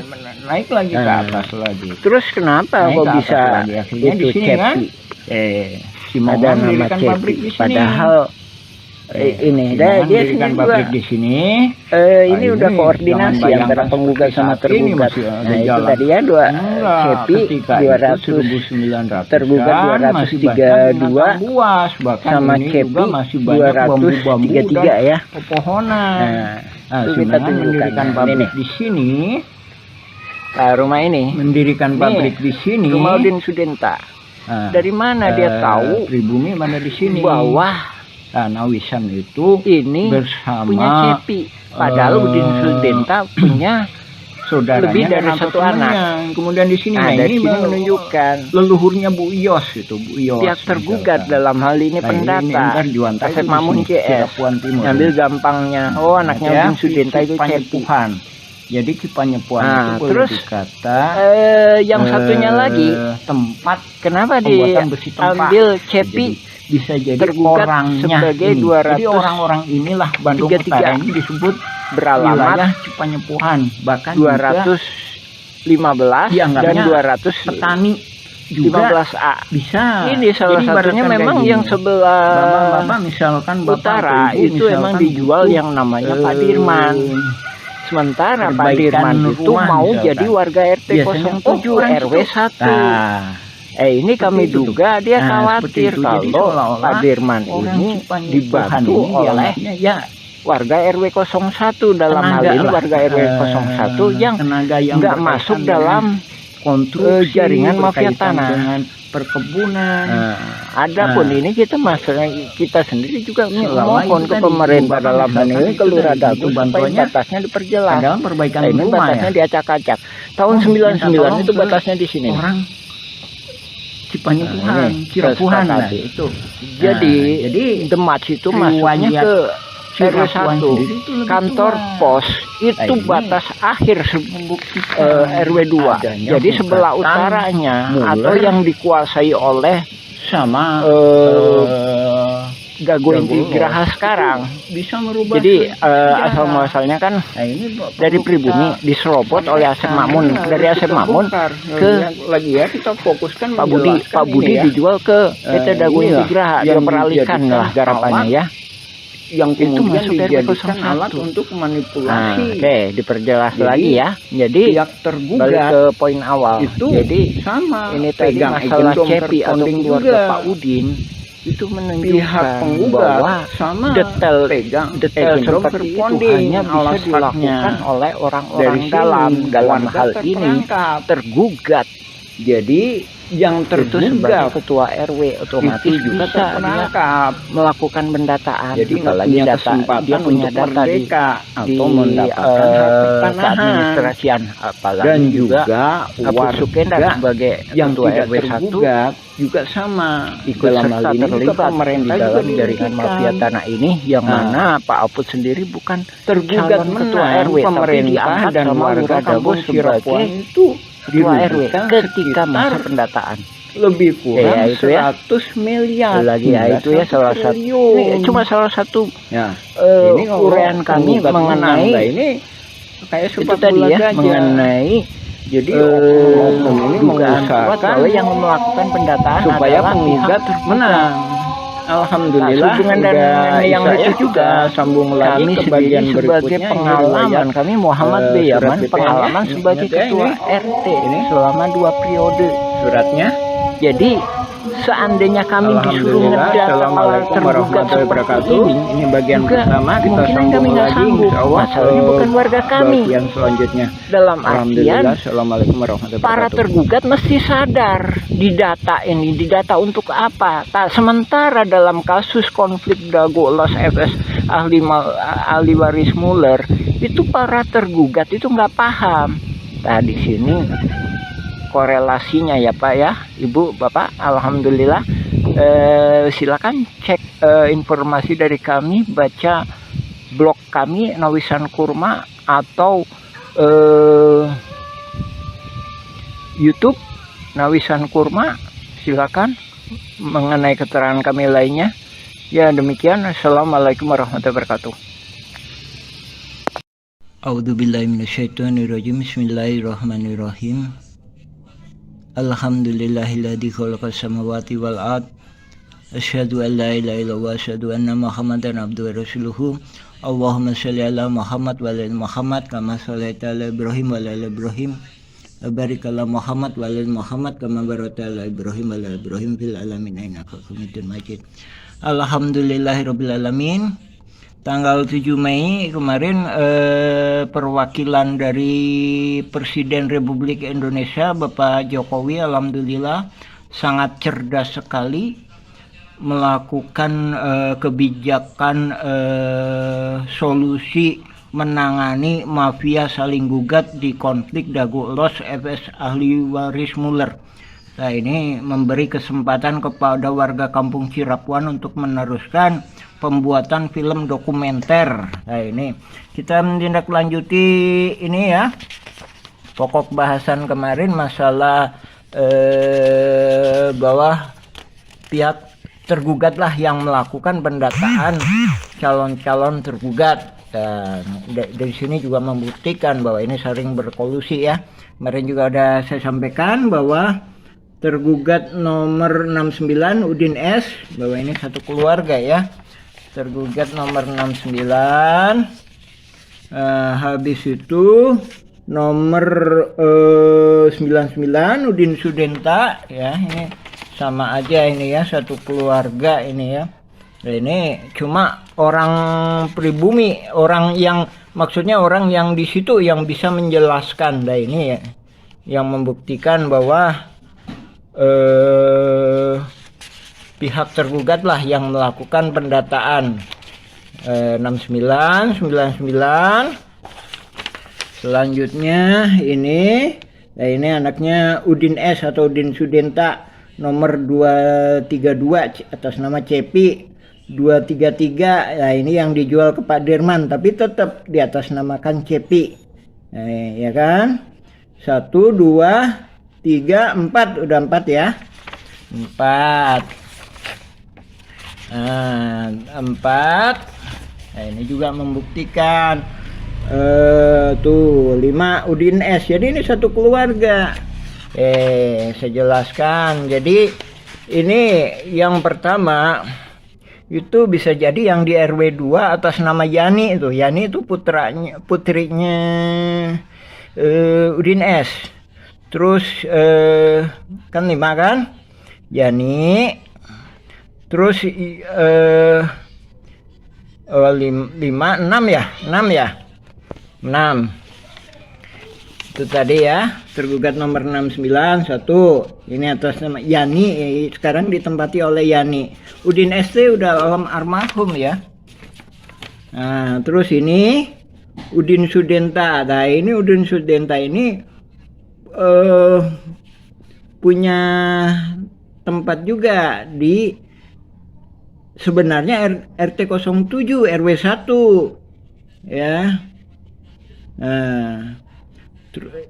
naik lagi ke Nah. atas lagi. Terus kenapa Naik kok ke atas bisa lagi. Akhirnya di itu sini Cepi? kan? Simongan Ada nama mendirikan pabrik di Cepi. sini. Padahal ini Simongan dia mendirikan sini pabrik juga di sini. ini udah ini koordinasi jangan antara bayangkan penggugat seperti sama saat ini tergugat. masih ada Nah, itu jalan. tadi ya Enggak, Cepi ketika 200 itu 1900 tergugat masih banyak 232 binatang buas, bahkan sama ini Cepi juga masih banyak bambu-bambu 233 dan ya. pepohonan. Nah, itu kita Simongan tunjukkan. mendirikan Nah, pabrik ini. di sini, Rumah ini mendirikan Nih, pabrik di sini. rumah Udin Sudinta. Nah, Dari mana dia tahu pribumi mana di sini? bahwa Tanah Wisan itu ini bersama punya Cepi? Padahal Udin Sudinta punya saudaranya lebih dari dan satu temannya. anak. Kemudian di sini, Nah, nah, dari ini sini menunjukkan leluhurnya Bu Iyos itu, Bu Iyos. pihak tergugat misalkan. dalam hal ini Nah, ini pendata. ntar Juwantai Asep di Mamun sini, CS. Ciapuan Timur. Ngambil gampangnya. Oh, anaknya Ya, Udin Sudinta itu Cepi. Cipanyepuhan. Jadi Cipanyepuhan Nah, itu boleh terus, dikata Yang satunya lagi, tempat kenapa pembuatan besi tempat. diambil Cepi? Jadi, bisa jadi tergugat orangnya sebagai ini. 200 Jadi orang-orang inilah Bandung 33 Utara ini disebut beralamat wilayah Cipanyepuhan, bahkan juga 215 Iya, enggak, dan enggak. 215A. petani juga bisa. Ini salah Jadi satunya ibaratkan memang kayak yang gini. sebelah Bapak misalkan Bapak utara atau Ibu itu emang misalkan dijual butuh, yang namanya Pak Dirman. Sementara Pak perbaikan Dirman itu rumah mau misalkan. jadi warga RT Biasanya, 07 orang RW situ. 1. Nah, Ini kami itu tuh. duga dia Nah, seperti khawatir itu. Jadi kalau seolah-olah Pak Dirman orang ini Cipanyepuhan dibantu ini oleh dianggapnya ya warga RW 01 dalam hal tenaga ini lah. warga RW 01 yang tenaga yang nggak berkaitan masuk dengan dalam konstruksi, jaringan mafia berkaitan tanah. dengan perkebunan. Adapun Nah. ini kita sendiri juga Selama mohon itu ke tadi, pemerintah Bapak dalam hal misalkan ini itu ke Lurah tadi, Dago itu supaya bantuannya batasnya diperjelas. dalam perbaikan Nah, ini rumah batasnya ya. diacak-acak. Tahun Oh, 99 minta itu tolong batasnya di sini. Orang Cipanyepuhan, Nah, ini Cirapuhan lah kesepakati. itu. Jadi jadi Demat itu masuknya riwayat ke RW Cirapuhan 1. sendiri itu lebih Kantor tua. pos itu Nah, ini batas akhir membuktikan RW 2. adanya Jadi sebelah gugatan utaranya Muller atau yang dikuasai oleh sama Dago Inti Geraha sekarang. bisa merubah. Jadi sejarah. asal muasalnya kan Nah, ini dari pribumi diserobot oleh Asep Mamun, dari Asep Mamun ke lagi ya kita fokuskan Pak Budi. menjelaskan Pak Budi ini ya. dijual ke PT Dago inilah Inti Geraha, dia yang peralihkan dijadikan lah garapannya alat ya. yang Itu kemudian masuk RW dijadikan 01. alat untuk Nah, manipulasi oke, diperjelas Jadi, lagi ya. Jadi pihak balik tergugat ke poin awal. itu Jadi sama ini tadi pegang masalah agent Cepi atau crowdfunding keluarga juga. Pak Udin itu Pihak menunjukkan penggugat bahwa sama detail pegang detail agent seperti itu crowdfunding. hanya bisa Alas dilakukan haknya oleh dari orang-orang sini, dalam warga hal ini terperangkap. tergugat. Jadi yang Itu sebagai tergugat ketua RW otomatis itu juga bisa dia terperangkap. melakukan pendataan. Jadi nggak apalagi punya data kesempatan dia punya untuk data di merdeka atau di mendapatkan hak pertanahan. keadministrasian, apalagi Dan juga juga Apus Sukendar warga sebagai yang ketua tidak RW 1 tergugat juga sama ikut dalam serta hal ini juga terlibat pemerintah di juga dalam jaringan dirugikan. mafia tanah ini, yang Nah, mana Pak Apus sendiri bukan tergugat calon ketua menang RW, tapi pemerintah diangkat dan sama warga Lurah Dago kampung Cirebon sebagai itu ketua RW dirugikan ketika masa sekitar pendataan. lebih kurang Ya, itu ya. 100 miliar Lagi ya, hingga itu ya 1 salah satu. triliun. Ini cuma salah satu Ya, ini kalau uraian kami penggugat menang, nah mengenai ini kayak itu sepak tadi bola ya, gajah. mengenai Jadi oknum ini dugaan kuat mengusahakan bahwa yang melakukan pendataan supaya adalah penggugat pihak menang. Alhamdulillah Nah, hubungan dan udah yang bisa lucu ya, juga kita sambung lagi kami ke sendiri bagian sebagai berikutnya. Ini pengalaman riwayat, kami Muhammad B. surat Yaman BPN pengalaman ya. sebagai Ingat ya, ketua ini. RT Ini. selama 2 periode. suratnya. Jadi seandainya kami disuruh Alhamdulillah. ngedata Assalamualaikum tergugat warahmatullahi seperti wabarakatuh. ini, Ini bagian juga pertama, kita kemungkinan sambung kami nggak lagi sanggup. insya Allah Masalahnya ke bukan warga kami. bagian selanjutnya. Dalam artian Alhamdulillah. Assalamualaikum warahmatullahi para wabarakatuh. tergugat mesti sadar didata untuk apa. Sementara dalam kasus konflik Dago Los FS ahli waris Muller itu para tergugat itu nggak paham. Nah, di sini korelasinya ya Pak ya, Ibu, Bapak, alhamdulillah. Silakan cek informasi dari kami, baca blog kami Nawisan Kurma atau YouTube Nawisan Kurma, silakan mengenai keterangan kami lainnya. Ya demikian, assalamualaikum warahmatullahi wabarakatuh. A'udzubillahi minasyaitonirrajim. Bismillahirrahmanirrahim. Alhamdulillahilladzi khalaqas samawati wal ard. Asyhadu an la ilaha illallah wa asyhadu anna Muhammadan abduhu wa rasuluhu. Allahumma shalli ala Muhammad wa ala Muhammad kama shallaita ala Ibrahim wa ala Ibrahim. Wa barik ala Muhammad wa ala Muhammad kama barakta ala Ibrahim wa ala Ibrahim fil alamin innaka Hamidum Majid. Alhamdulillahirabbil alamin. Tanggal 7 Mei kemarin perwakilan dari Presiden Republik Indonesia Bapak Jokowi alhamdulillah sangat cerdas sekali melakukan kebijakan solusi menangani mafia saling gugat di konflik Dago Los FS ahli waris Muller. Nah, ini memberi kesempatan kepada warga kampung Cirebon untuk meneruskan pembuatan film dokumenter. Nah, ini kita menindaklanjuti ini ya. Pokok bahasan kemarin masalah bahwa pihak tergugatlah yang melakukan pendataan calon-calon tergugat. Dan dari sini juga membuktikan bahwa ini sering berkolusi ya. Kemarin juga ada saya sampaikan bahwa tergugat nomor 69 Udin S, bahwa ini satu keluarga ya. Tergugat nomor 69. Habis itu nomor 99 Udin Sudenta ya, ini sama aja ini ya, satu keluarga ini ya. Nah, ini cuma orang pribumi, orang yang maksudnya orang yang di situ yang bisa menjelaskan. Nah, ini ya yang membuktikan bahwa pihak tergugat lah yang melakukan pendataan. 69, 99. Selanjutnya ini, nah ini anaknya Udin S atau Udin Sudenta nomor 232 atas nama Cepi 233. Nah, ini yang dijual ke Pak Dirman tapi tetap di atas namakan Cepi. Nah, ya kan? 1 2 3 4 udah 4 ya. 4. Nah, 4. Nah, ini juga membuktikan. Tuh 5 Udin S. Jadi ini satu keluarga. Saya jelaskan. Jadi ini yang pertama itu bisa jadi yang di RW 2 atas nama Yani itu. Yani itu putrinya Udin S. Terus kan 5 kan? Yani. Terus 5 6 ya? 6 ya? 6. Itu tadi ya, tergugat nomor 69 1. Ini atas nama Yani, sekarang ditempati oleh Yani. Udin ST udah almarhum ya. Nah, terus ini Udin Sudenta. Nah, ini Udin Sudenta ini punya tempat juga di sebenarnya RT 07 RW 1 ya. Nah,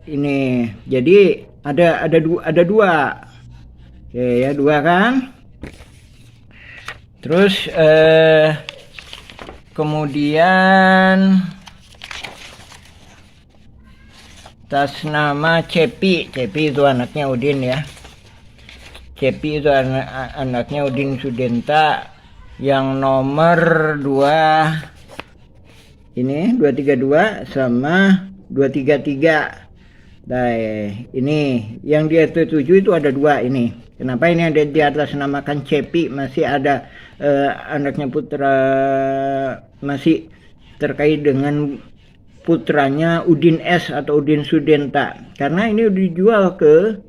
ini jadi ada dua. Oke ya, 2 kan. Terus kemudian atas nama Cepi itu anaknya Udin ya. Cepi itu anaknya Udin Sudenta yang nomor 2 ini 232 sama 233. Nah, ini yang di RT 7 itu ada 2 ini. Kenapa ini ada di atas namakan Cepi? Masih ada anaknya putra, masih terkait dengan putranya Udin S atau Udin Sudenta. Karena ini dijual ke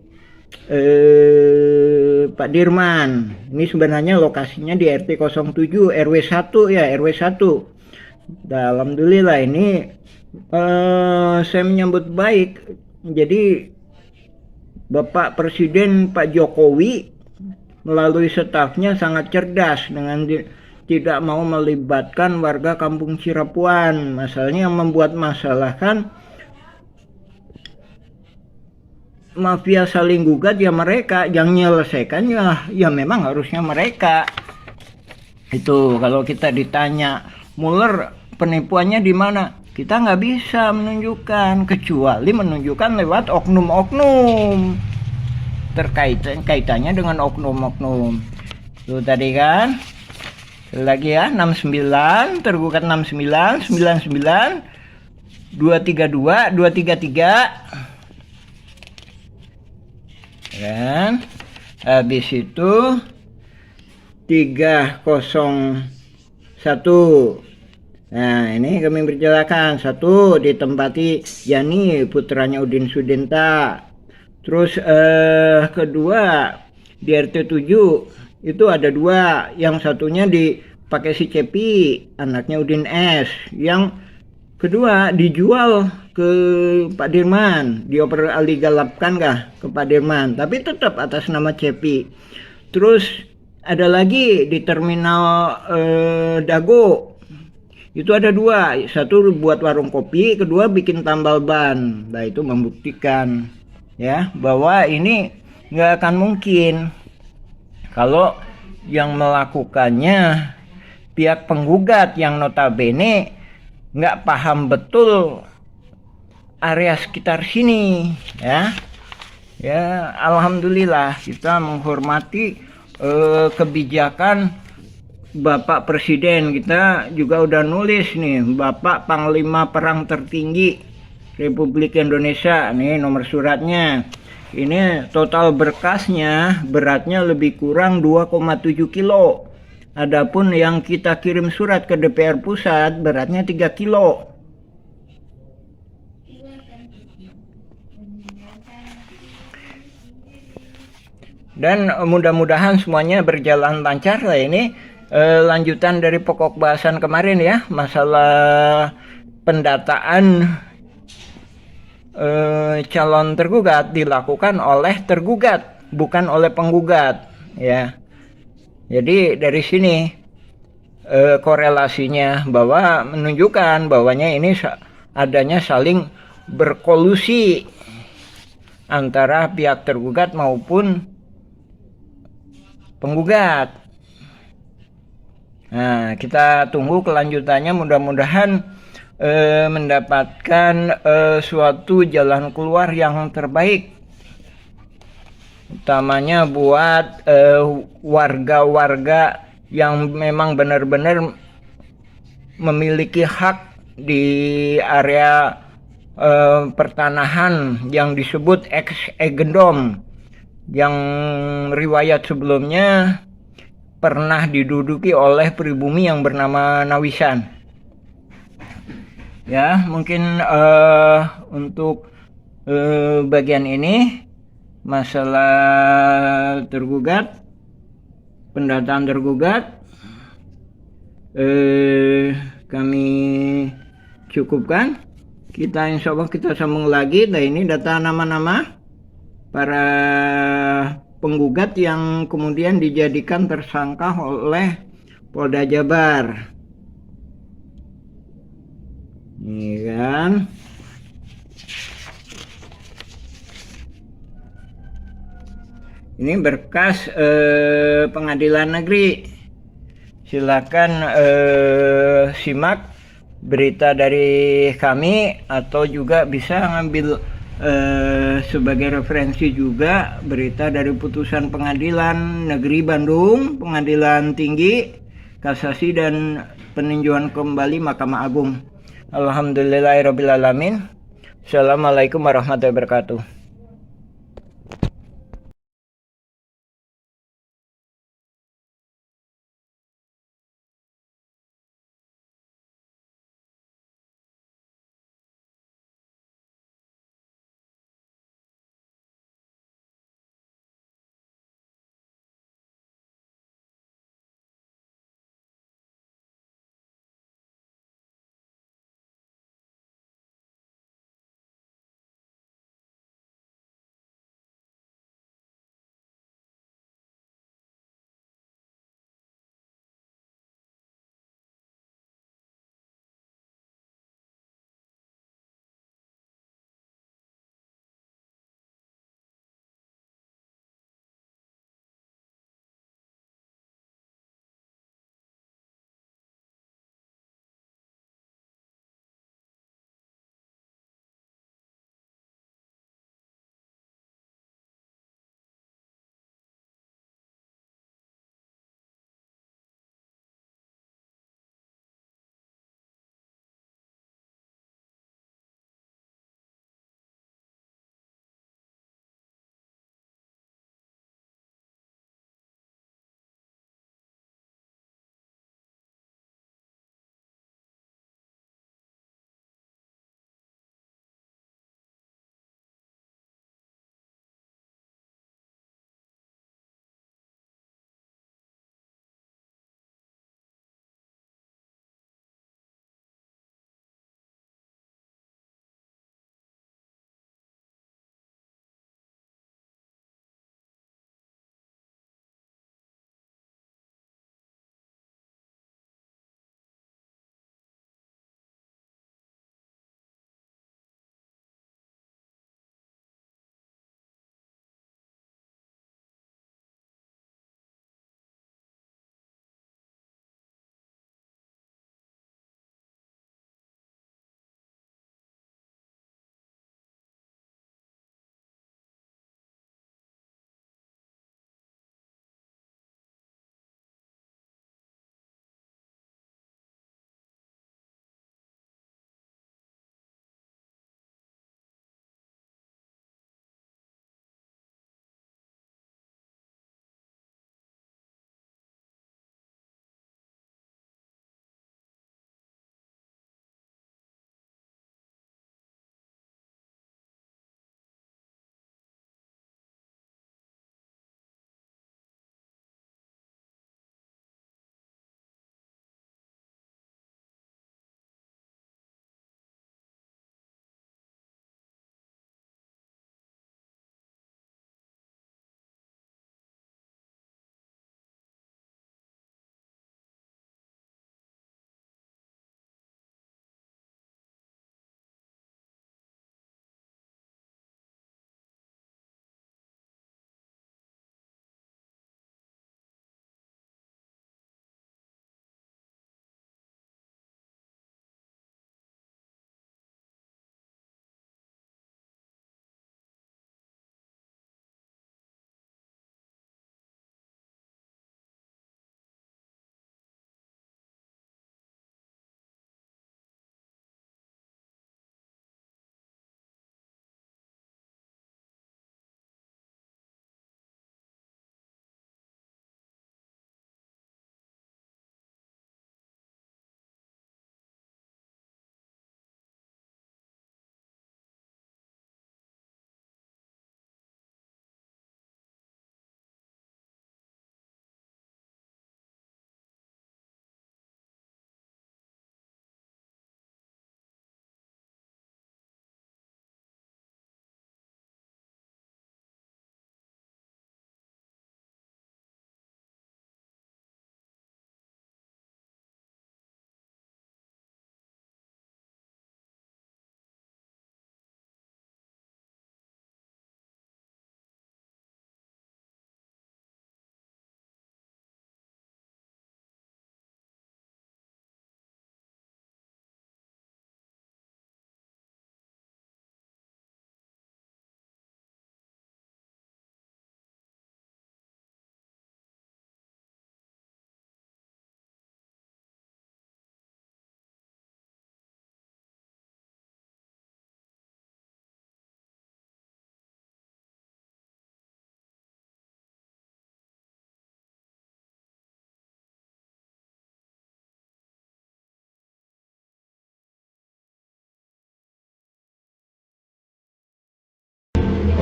Pak Dirman. Ini sebenarnya lokasinya di RT 07 RW 1 ya, RW 1. Nah, alhamdulillah ini saya menyambut baik. Jadi Bapak Presiden Pak Jokowi melalui stafnya sangat cerdas dengan tidak mau melibatkan warga Kampung Cirapuan. Masalahnya yang membuat masalah kan mafia saling gugat ya mereka, yang menyelesaikan ya memang harusnya mereka. Itu kalau kita ditanya Mueller penipuannya di mana, kita nggak bisa menunjukkan kecuali menunjukkan lewat oknum-oknum kaitannya dengan oknum-oknum. Itu tadi kan lagi ya 69 tergugat 69 99 232 233 kan. Habis itu 301. Nah, ini kami berjelaskan. 1 ditempati Yani putranya Udin Sudenta. Terus kedua di RT 7 itu ada 2. Yang satunya dipakai si Cepi, anaknya Udin S. Yang kedua dijual ke Pak Dirman, dioper aligalapkan kah ke Pak Dirman, tapi tetap atas nama Cepi. Terus ada lagi di terminal Dago. Itu ada 2, 1 buat warung kopi, kedua bikin tambal ban. Nah, itu membuktikan ya bahwa ini nggak akan mungkin kalau yang melakukannya pihak penggugat yang notabene nggak paham betul area sekitar sini ya. Ya, alhamdulillah kita menghormati kebijakan Bapak Presiden. Kita juga udah nulis nih, Bapak Panglima Perang Tertinggi Republik Indonesia, nih nomor suratnya. Ini total berkasnya beratnya lebih kurang 2,7 kilo. Adapun yang kita kirim surat ke DPR pusat beratnya 3 kilo. Dan mudah-mudahan semuanya berjalan lancar lah ini. Lanjutan dari pokok bahasan kemarin ya, masalah pendataan calon tergugat dilakukan oleh tergugat, bukan oleh penggugat ya. Jadi dari sini korelasinya bahwa menunjukkan bahwanya ini adanya saling berkolusi antara pihak tergugat maupun penggugat. Nah, kita tunggu kelanjutannya, mudah-mudahan mendapatkan suatu jalan keluar yang terbaik, utamanya buat warga-warga yang memang benar-benar memiliki hak di area pertanahan yang disebut ex agendom, yang riwayat sebelumnya pernah diduduki oleh pribumi yang bernama Nawisan. Ya, mungkin untuk bagian ini masalah tergugat, pendataan tergugat, kami cukupkan. Kita insya Allah kita sambung lagi. Nah, ini data nama-nama para penggugat yang kemudian dijadikan tersangka oleh Polda Jabar. Ini kan. Ini berkas pengadilan negeri. Silakan simak berita dari kami, atau juga bisa ngambil sebagai referensi juga berita dari putusan Pengadilan Negeri Bandung, Pengadilan Tinggi, Kasasi, dan peninjauan kembali Mahkamah Agung. Alhamdulillahirrabbilalamin. Assalamualaikum warahmatullahi wabarakatuh.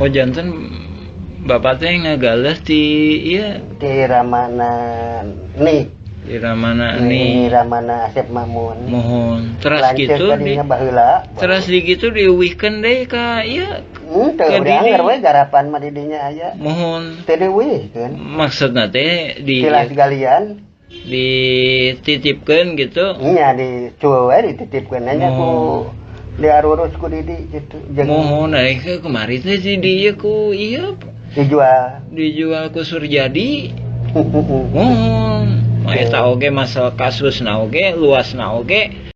Oh janten bapak teh ngagales ti iya Di Ramana nih. di Ramana Di nih Ramana Asep Mamun. mohon terus Lanceuk gitu di tadinya baheula. terus di gitu diuwihkeun deui ka iya Teu ke urang didi. we garapan mah di dinya aya. mohon Teu dieuwihkeun. maksudna teh Kilas galian. dititipkeun gitu Nya di cueu we dititipkeun nya ku diarurus ku Didi gitu. Jeung mohon ke kemarin teh di dieu ku iya dijual. dijual ku Surjadi mohon eta oge masalah kasusna oge luasna oge